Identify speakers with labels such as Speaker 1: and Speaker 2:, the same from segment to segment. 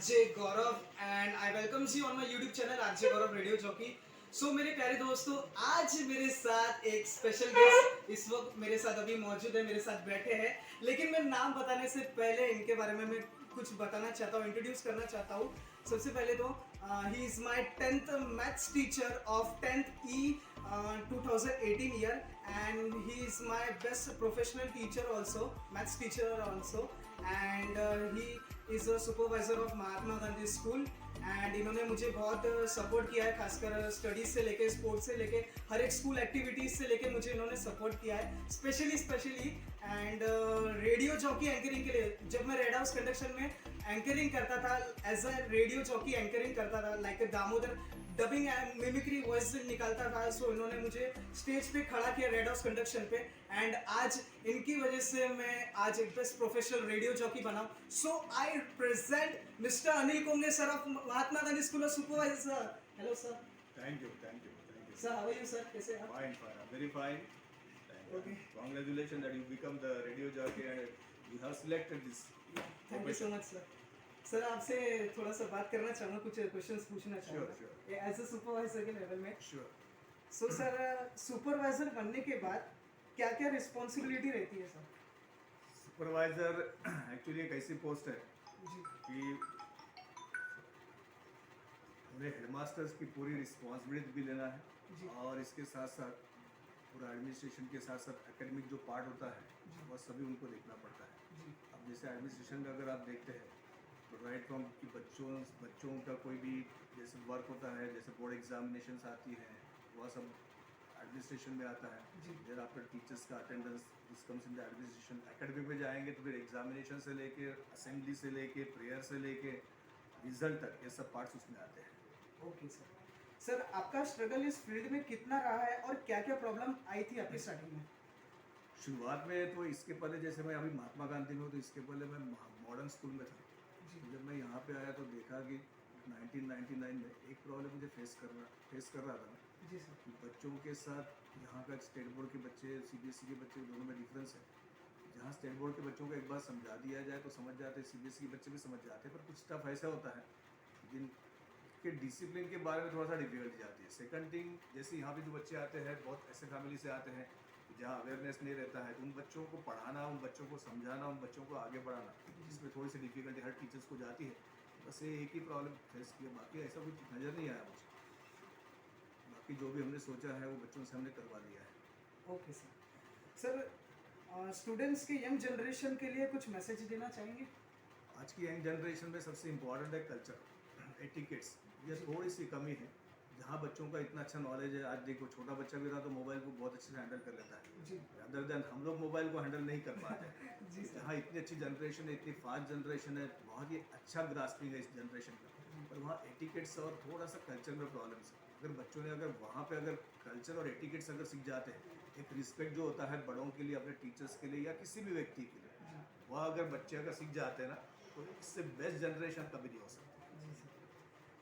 Speaker 1: RJ Gaurav and I welcomes you on my YouTube channel RJ Gaurav radio jockey. So मेरे प्यारे दोस्तों, आज मेरे साथ एक स्पेशल गेस्ट इस वक्त मेरे साथ अभी मौजूद है, मेरे साथ बैठे हैं। लेकिन मैं नाम बताने से पहले इनके बारे में मैं कुछ बताना चाहता हूँ, इंट्रोड्यूस करना चाहता हूँ। सबसे पहले तो he is my 10th maths teacher of 10th E 2018 year and he is my best professional teacher also, maths teacher also, and he is a supervisor of Mahatma Gandhi school. And इन्होंने मुझे बहुत सपोर्ट किया है, खासकर स्टडीज़ से लेके, sports से लेके, हर एक स्कूल एक्टिविटीज़ से लेके मुझे इन्होंने सपोर्ट किया है, specially and radio jockey anchoring के लिए। जब मैं रेड हाउस कंडक्शन में एंकरिंग करता था, as a radio jockey anchoring करता था, like Damodar dubbing and mimicry voice निकालता था, सो इन्होंने मुझे स्टेज पे खड़ा किया रेड हाउस कंडक्शन पे। एंड आज इनकी वजह से मैं आज एक बेस्ट प्रोफेशनल रेडियो जॉकी बना। So I present mister Anil Konge sir of Mahatma Gandhi school of supervisor. Hello sir.
Speaker 2: Thank you, thank you, thank you.
Speaker 1: Sir how are you sir, कैसे हैं आप?
Speaker 2: Fine, fine. I'm very fine. And
Speaker 1: Okay.
Speaker 2: congratulations that you become the radio jockey and you have selected this.
Speaker 1: Thank you so much sir. Sir आपसे थोड़ा सा बात करना चाहूँगा, कुछ क्वेश्चंस पूछना चाहूँगा
Speaker 2: sure.
Speaker 1: एज अ सुपरवाइजर के लेवल में।
Speaker 2: Sure.
Speaker 1: सो सर, सुपरवाइजर बनने के बाद क्या क्या रिस्पॉन्सिबिलिटी रहती है सर?
Speaker 2: Supervisor actually एक ऐसी पोस्ट है
Speaker 1: जी
Speaker 2: कि हमें हेडमास्टर्स की पूरी रिस्पॉन्सिबिलिटी भी लेना
Speaker 1: जी।
Speaker 2: है और इसके साथ साथ पूरा एडमिनिस्ट्रेशन के साथ साथ एकेडमिक जो पार्ट होता
Speaker 1: जी।
Speaker 2: है वह सभी उनको देखना पड़ता है।
Speaker 1: जी
Speaker 2: अब जैसे एडमिनिस्ट्रेशन में अगर आप देखते हैं तो राइट फ्रॉम कि बच्चों का कोई भी जैसे वर्क होता है, जैसे बोर्ड एग्जामिनेशंस आती हैं, वह सब एडमिनिस्ट्रेशन में आता है।
Speaker 1: जी।
Speaker 2: देर आफ्टर टीचर्स का attendance this comes in the administration. Academic में जाएंगे तो फिर एग्जामिनेशन से लेके, असेंबली से लेके, प्रेयर से लेके रिजल्ट तक, ये सब पार्ट्स उसमें आते हैं।
Speaker 1: Okay sir. सर आपका स्ट्रगल इस फील्ड में कितना रहा है और क्या क्या प्रॉब्लम आई थी आपकी स्टार्टिंग में?
Speaker 2: शुरुआत में तो इसके पहले जैसे मैं अभी महात्मा गांधी में हूँ, तो इसके पहले मैं मॉडर्न स्कूल में था।
Speaker 1: जी
Speaker 2: तो जब मैं यहाँ पे आया तो देखा कि 1999 में एक प्रॉब्लम मुझे फेस कर रहा था
Speaker 1: जी सर।
Speaker 2: कि बच्चों के साथ यहाँ का स्टेट बोर्ड के बच्चे, सीबीएसई के बच्चे, दोनों में डिफरेंस है। जहाँ स्टेट बोर्ड के बच्चों को एक बार समझा दिया जाए तो समझ जाते हैं, सीबीएसई के बच्चे भी समझ जाते हैं, पर कुछ स्टफ ऐसा होता है जिनके डिसिप्लिन के बारे में थोड़ा सा डिफिकल्टी जाती है। सेकंड थिंग, जैसे यहाँ पे जो बच्चे आते हैं बहुत ऐसे फैमिली से आते हैं जहाँ अवेयरनेस नहीं रहता है, तो उन बच्चों को पढ़ाना, उन बच्चों को समझाना, उन बच्चों को आगे बढ़ाना, इसमें थोड़ी सी डिफिकल्टी हर टीचर्स को जाती है। बस ये एक ही प्रॉब्लम फेस किया, बाकी ऐसा कुछ नज़र नहीं आया मुझे। बाकी जो भी हमने सोचा है वो बच्चों से हमने करवा लिया है।
Speaker 1: Okay sir. सर स्टूडेंट्स के यंग जनरेशन के लिए कुछ मैसेज देना चाहेंगे?
Speaker 2: आज की यंग जनरेशन में सबसे इम्पॉर्टेंट है कल्चर, एटिकेट्स। ये थोड़ी सी कमी है जहाँ बच्चों का इतना अच्छा नॉलेज है। आज देखो छोटा बच्चा भी रहा तो मोबाइल को बहुत अच्छे से हैंडल कर लेता है,
Speaker 1: जी
Speaker 2: अदर देन हम लोग मोबाइल को हैंडल नहीं कर पाते हैं।
Speaker 1: जी सर।
Speaker 2: जहाँ इतनी अच्छी जनरेशन है, इतनी फास्ट जनरेशन है, बहुत ही अच्छा ग्रास्पिंग है इस जनरेशन का, पर वहाँ एटिकेट्स और थोड़ा सा कल्चर में प्रॉब्लम्स है। अगर बच्चों ने अगर वहाँ पे अगर कल्चर और एटिकेट्स अगर सीख जाते हैं, एक रिस्पेक्ट जो होता है बड़ों के लिए, अपने टीचर्स के लिए या किसी भी व्यक्ति के लिए,
Speaker 1: जी
Speaker 2: वह अगर बच्चे अगर सीख जाते हैं ना, तो इससे बेस्ट जनरेशन कभी नहीं हो सकती।
Speaker 1: जी सर।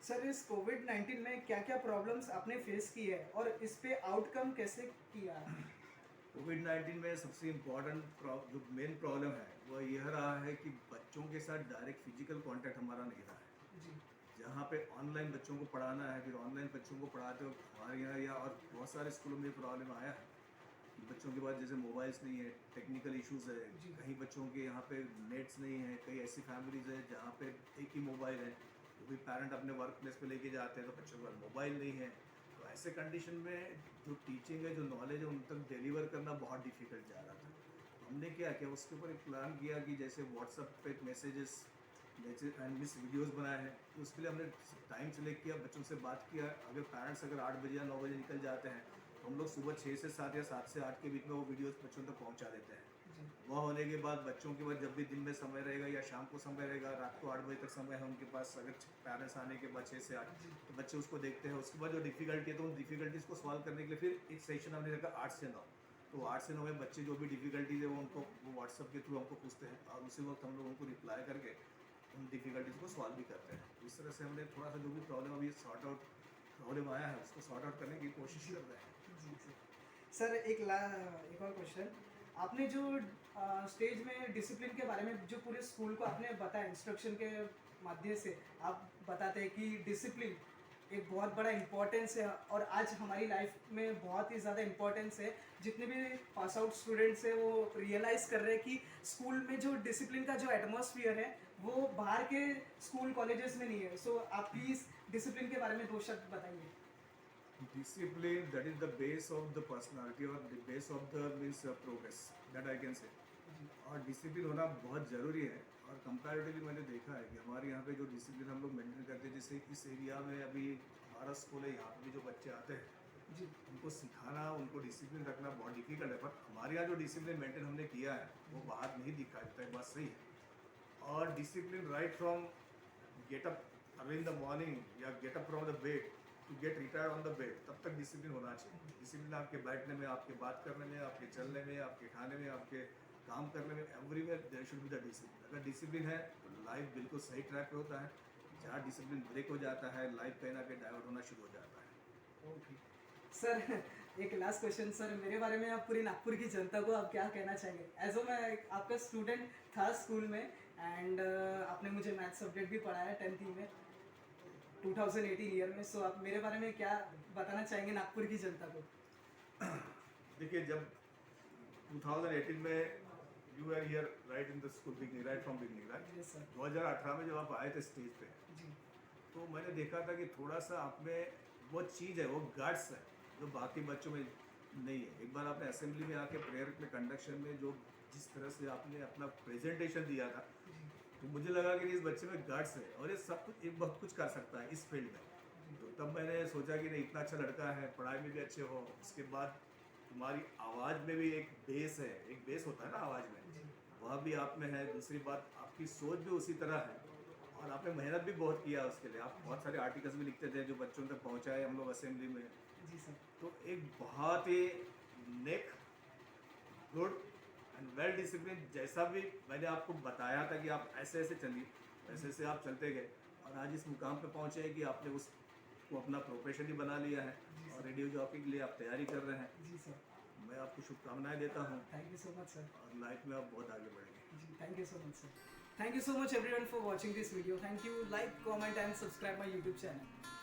Speaker 1: सर इस कोविड-19 में क्या क्या प्रॉब्लम्स आपने फेस की है और इस पे आउटकम कैसे किया है?
Speaker 2: कोविड-19 में सबसे इम्पॉर्टेंट जो मेन प्रॉब्लम है वह यह रहा है कि बच्चों के साथ डायरेक्ट फिजिकल कांटेक्ट हमारा नहीं रहा है।
Speaker 1: जी
Speaker 2: जहाँ पे ऑनलाइन बच्चों को पढ़ाना है, फिर ऑनलाइन बच्चों को पढ़ाते वक्त हमारे यहाँ या और बहुत सारे स्कूलों में प्रॉब्लम आया है कि बच्चों के पास जैसे मोबाइल्स नहीं है, टेक्निकल इश्यूज़ है,
Speaker 1: जी।
Speaker 2: कहीं बच्चों के यहाँ पे नेट्स नहीं है, कई ऐसी फैमिलीज़ है जहाँ पे एक ही मोबाइल है, तो भी पेरेंट अपने वर्क प्लेस पे लेके जाते हैं तो बच्चों के पास मोबाइल नहीं है। तो ऐसे कंडीशन में जो टीचिंग है, जो नॉलेज है, उन तक डिलीवर करना बहुत डिफिकल्ट जा रहा था। तो हमने क्या किया, उसके ऊपर एक प्लान किया कि जैसे व्हाट्सएप पे मैसेजेस एंड मिस वीडियोस बनाए हैं, तो उसके लिए हमने टाइम सेलेक्ट किया, बच्चों से बात किया। अगर पेरेंट्स अगर 8 बजे या 9 बजे निकल जाते हैं तो हम लोग सुबह 6 से 7 या 7 से 8 के बीच में वो वीडियोस बच्चों तक पहुंचा देते हैं।
Speaker 1: जी
Speaker 2: वह होने के बाद बच्चों के बाद जब भी दिन में समय रहेगा या शाम को समय रहेगा, रात को 8 बजे तक समय है उनके पास, अगर पेरेंट्स आने के बाद 6 से 8, तो बच्चे उसको देखते हैं। उसके बाद जो डिफ़िकल्टी है तो उन डिफ़िकल्टीज़ को सॉल्व करने के लिए फिर एक सेशन हमने रखा 8 से 9। तो 8 से 9 में बच्चे जो भी डिफ़िकल्टीज़ है वो उनको वो व्हाट्सएप के थ्रू हमको पूछते हैं और उसी वक्त हम लोग उनको रिप्लाई करके उन डिफ़िकल्टीज़ को सॉल्व भी करते हैं। तो इस तरह से हमने थोड़ा सा जो भी प्रॉब्लम अभी प्रॉब्लम आया है उसको सॉर्ट आउट करने की कोशिश कर रहे हैं।
Speaker 1: जी सर। सर एक और क्वेश्चन। आपने जो स्टेज में डिसिप्लिन के बारे में जो पूरे स्कूल को आपने बताया इंस्ट्रक्शन के माध्यम से आप बताते हैं कि डिसिप्लिन एक बहुत बड़ा इम्पोर्टेंस है और आज हमारी लाइफ में बहुत ही ज़्यादा इम्पोर्टेंस है। जितने भी पास आउट स्टूडेंट्स हैं वो रियलाइज़ कर रहे हैं कि स्कूल में जो डिसिप्लिन का जो एटमॉस्फेयर है वो बाहर के स्कूल कॉलेजेस में नहीं है। सो आप प्लीज़ डिसिप्लिन के बारे में दो शब्द बताइए।
Speaker 2: Discipline, that is the base of the personality or the base of the means progress that I can say. और डिसिप्लिन होना बहुत ज़रूरी है। और कंपैरेटिवली मैंने देखा है कि हमारे यहाँ पे जो डिसिप्लिन हम लोग मेंटेन करते हैं, जैसे इस एरिया में अभी हमारा स्कूल है, यहाँ पे भी जो बच्चे आते हैं
Speaker 1: जी
Speaker 2: उनको सिखाना, उनको डिसिप्लिन रखना बहुत डिफिकल्ट है। पर हमारे यहाँ जो डिसिप्लिन मेंटेन हमने किया है वो बाहर नहीं दिखा देता है, बात सही है। और discipline right from get up early in the morning या get up from the bed to get retired on the bed, तब तक डिसिप्लिन होना चाहिए। डिसिप्लिन आपके बैठने में, आपके बात करने में, आपके चलने में, आपके खाने में, आपके काम करने में, everywhere there should be the discipline. अगर डिसिप्लिन है तो लाइफ बिल्कुल सही ट्रैक पे होता है। जहाँ डिसिप्लिन ब्रेक हो जाता है, लाइफ कहीं ना कहीं डाइवर्ट होना शुरू हो जाता है।
Speaker 1: ओके सर, एक लास्ट क्वेश्चन सर, मेरे बारे में आप पूरी नागपुर की जनता को आप क्या कहना चाहेंगे? एज ओ मैं आपका स्टूडेंट था स्कूल में एंड आपने मुझे मैथ सब्जेक्ट भी पढ़ाया 10th में 2018 ईयर में। सो आप मेरे बारे में क्या बताना चाहेंगे नागपुर की जनता को?
Speaker 2: देखिए, जब 2018 में you are here right in the school beginning, right from beginning, right
Speaker 1: ji sir.
Speaker 2: 2018 में जब आप आए थे स्टेज पे,
Speaker 1: जी
Speaker 2: तो मैंने देखा था कि थोड़ा सा आप में वो चीज़ है, वो गट्स है जो बाकी बच्चों में नहीं है। एक बार आपने असेंबली में आके प्रेयर में कंडक्शन में जो जिस तरह से आपने अपना प्रेजेंटेशन दिया था,
Speaker 1: जी
Speaker 2: तो मुझे लगा कि इस बच्चे में गट्स है और ये सब कुछ, एक बहुत कुछ कर सकता है इस फील्ड में। तो तब मैंने सोचा कि नहीं, इतना अच्छा लड़का है, पढ़ाई में भी अच्छे हो, उसके बाद तुम्हारी आवाज़ में भी एक बेस है, एक बेस होता है ना आवाज़ में,
Speaker 1: जी
Speaker 2: वह भी आप में है। दूसरी बात, आपकी सोच भी उसी तरह है और आपने मेहनत भी बहुत किया उसके लिए। आप बहुत सारे आर्टिकल्स भी लिखते थे जो बच्चों तक पहुंचाए हम लोग असेंबली में।
Speaker 1: जी सर।
Speaker 2: तो एक बहुत ही नेक, गुड एंड वेल डिसिप्लिन, जैसा भी मैंने आपको बताया था कि आप ऐसे ऐसे चलिए, ऐसे ऐसे आप चलते गए और आज इस मुकाम पे पहुंचे हैं कि आपने उसको अपना प्रोफेशन ही बना लिया है और रेडियो जॉकी के लिए आप तैयारी कर रहे हैं।
Speaker 1: जी सर।
Speaker 2: मैं आपको शुभकामनाएं देता हूँ
Speaker 1: thank you so much sir.
Speaker 2: और लाइफ में आप बहुत आगे बढ़ेंगे।
Speaker 1: जी thank you so much sir. Thank you so much everyone for watching this video. Thank you, like comment and subscribe my YouTube channel.